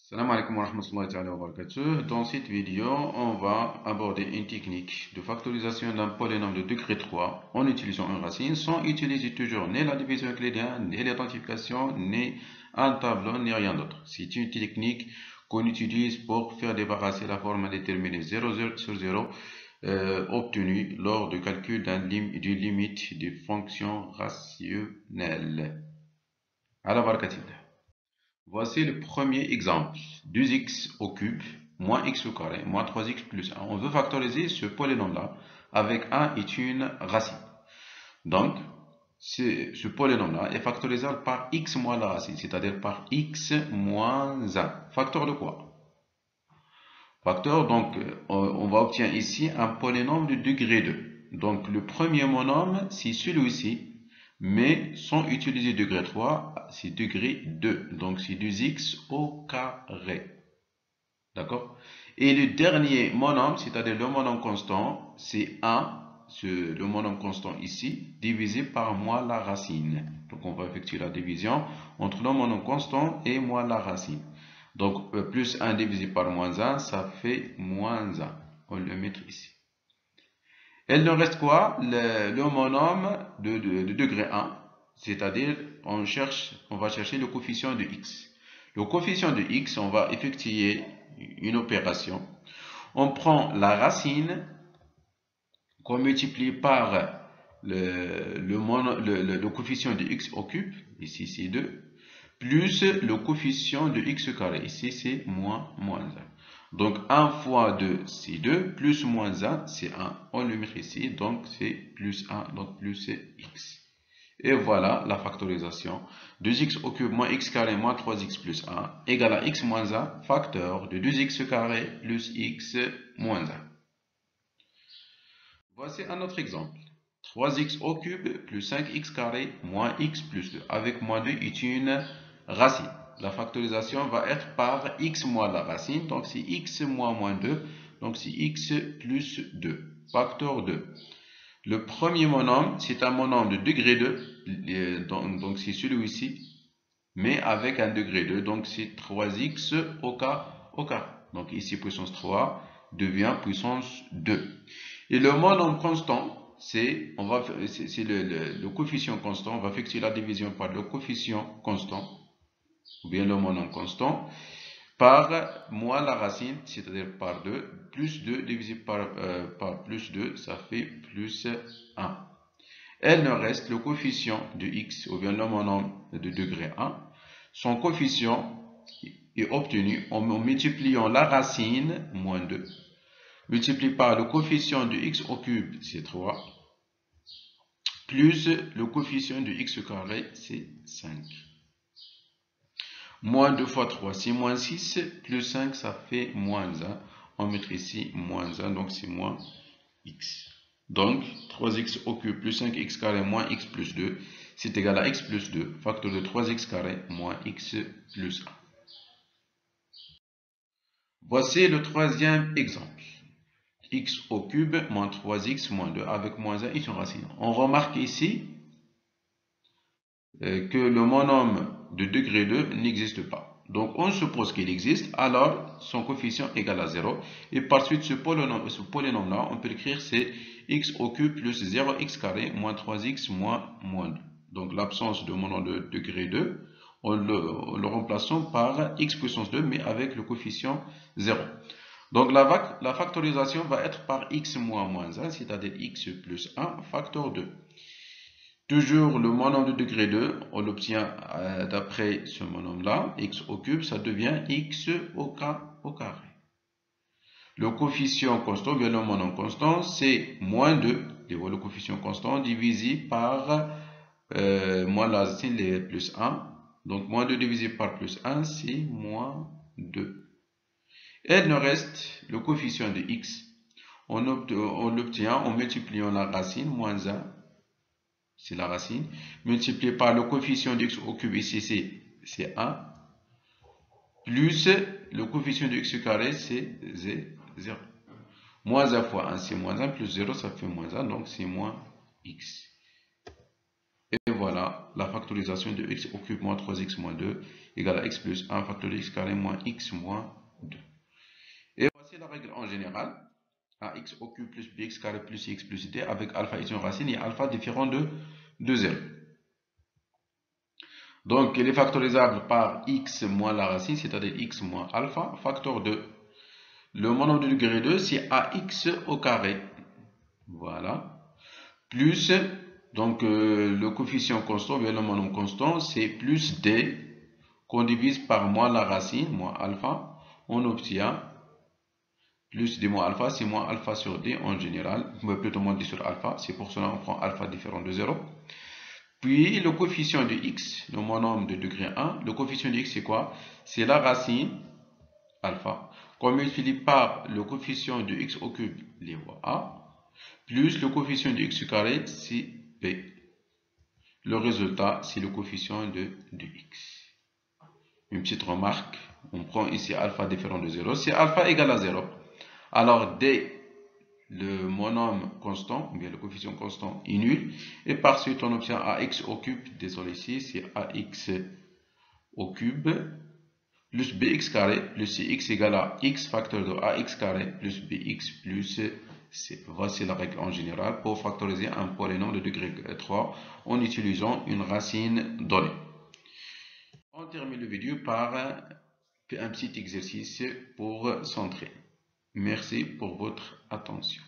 Salam alaikum wa rahmatullahi wa barakatuh. Dans cette vidéo, on va aborder une technique de factorisation d'un polynôme de degré 3 en utilisant une racine sans utiliser toujours ni la division euclidienne, ni l'identification, ni un tableau, ni rien d'autre. C'est une technique qu'on utilise pour faire débarrasser la forme déterminée 0 sur 0 obtenue lors du calcul d'une limite des fonctions rationnelles. Ala barakatillah. Voici le premier exemple. 2x au cube moins x au carré moins 3x plus 1. On veut factoriser ce polynôme-là avec 1 est une racine. Donc, ce polynôme-là est factorisable par x moins la racine, c'est-à-dire par x moins 1. Facteur de quoi? Facteur, donc, on va obtenir ici un polynôme de degré 2. Donc, le premier monôme, c'est celui-ci. Mais sans utiliser degré 3, c'est degré 2. Donc c'est 2x au carré. D'accord? Et le dernier monôme, c'est-à-dire le monôme constant, c'est 1, le monôme constant ici, divisé par moins la racine. Donc on va effectuer la division entre le monôme constant et moins la racine. Donc plus 1 divisé par moins 1, ça fait moins 1. On le met ici. Il nous reste quoi? Le monôme de degré 1, c'est-à-dire on va chercher le coefficient de x. Le coefficient de x, on va effectuer une opération. On prend la racine qu'on multiplie par le coefficient de x au cube, ici c'est 2, plus le coefficient de x carré, ici c'est moins 1. Donc 1 fois 2 c'est 2, plus moins 1 c'est 1, on le met ici, donc c'est plus 1, donc plus x. Et voilà la factorisation. 2x au cube moins x carré moins 3x plus 1 égale à x moins 1, facteur de 2x carré plus x moins 1. Voici un autre exemple. 3x au cube plus 5x carré moins x plus 2. Avec moins 2 est une racine. La factorisation va être par x moins la racine. Donc c'est x moins 2. Donc c'est x plus 2. Facteur 2. Le premier monôme, c'est un monôme de degré 2. Donc c'est celui-ci. Mais avec un degré 2. Donc c'est 3x au carré. Donc ici puissance 3 devient puissance 2. Et le monôme constant, c'est le coefficient constant. On va effectuer la division par le coefficient constant, ou bien le monôme constant, par moins la racine, c'est-à-dire par 2. Plus 2 divisé par plus 2, ça fait plus 1. Il nous reste le coefficient de x, ou bien le monôme de degré 1. Son coefficient est obtenu en multipliant la racine, moins 2, multiplié par le coefficient de x au cube, c'est 3, plus le coefficient de x carré, c'est 5. Moins 2 fois 3, c'est moins 6, plus 5, ça fait moins 1. On met ici moins 1, donc c'est moins x. Donc, 3x au cube plus 5x carré moins x plus 2, c'est égal à x plus 2, facteur de 3x carré moins x plus 1. Voici le troisième exemple. X au cube moins 3x moins 2 avec moins 1 est une racine. On remarque ici que le monôme de degré 2 n'existe pas. Donc on suppose qu'il existe, alors son coefficient est égal à 0. Et par suite, ce polynôme-là, on peut l'écrire c'est x au cube plus 0x carré moins 3x moins 2. Donc l'absence de monôme de degré 2, on le remplaçons par x puissance 2, mais avec le coefficient 0. Donc la factorisation va être par x moins 1, c'est-à-dire x plus 1, facteur 2. Toujours le monôme de degré 2, on l'obtient d'après ce monôme-là, x au cube, ça devient x au carré. Le coefficient constant, bien le monôme constant, c'est moins 2, le coefficient constant, divisé par moins la racine, plus 1. Donc moins 2 divisé par plus 1, c'est moins 2. Et il nous reste le coefficient de x. On l'obtient en multipliant la racine, moins 1, c'est la racine, multiplié par le coefficient de x au cube, ici c'est 1, plus le coefficient de x carré, c'est 0. Moins 1 fois 1, c'est moins 1, plus 0, ça fait moins 1, donc c'est moins x. Et voilà. voilà la factorisation de x au cube moins 3x moins 2 égale à x plus 1 facteur de x carré moins x moins 2. Et voici la règle en général. Ax au cube plus bx carré plus x plus d avec alpha est une racine et alpha différent de 0. Donc, il est factorisable par x moins la racine, c'est-à-dire x moins alpha, facteur de. Le monombre de degré 2, c'est ax au carré. Voilà. Plus, donc le coefficient constant, bien le monombre constant, c'est plus d qu'on divise par moins la racine, moins alpha. On obtient plus d moins alpha, c'est moins alpha sur d en général, mais plutôt moins d sur alpha. C'est pour cela qu'on prend alpha différent de 0. Puis le coefficient de x, le monombre de degré 1, le coefficient de x c'est quoi? C'est la racine alpha, qu'on multiplie par le coefficient de x au cube, les voies a, plus le coefficient de x carré, c'est b. Le résultat, c'est le coefficient de x. Une petite remarque, on prend ici alpha différent de 0, c'est alpha égale à 0. Alors d, le monombre constant, ou bien le coefficient constant est nul, et par suite on obtient ax au cube, désolé ici, c'est ax au cube, plus bx carré, plus cx égale à x facteur de ax carré, plus bx plus c. Voici la règle en général pour factoriser un polynôme de degré 3 en utilisant une racine donnée. On termine la vidéo par un petit exercice pour centrer. Merci pour votre attention.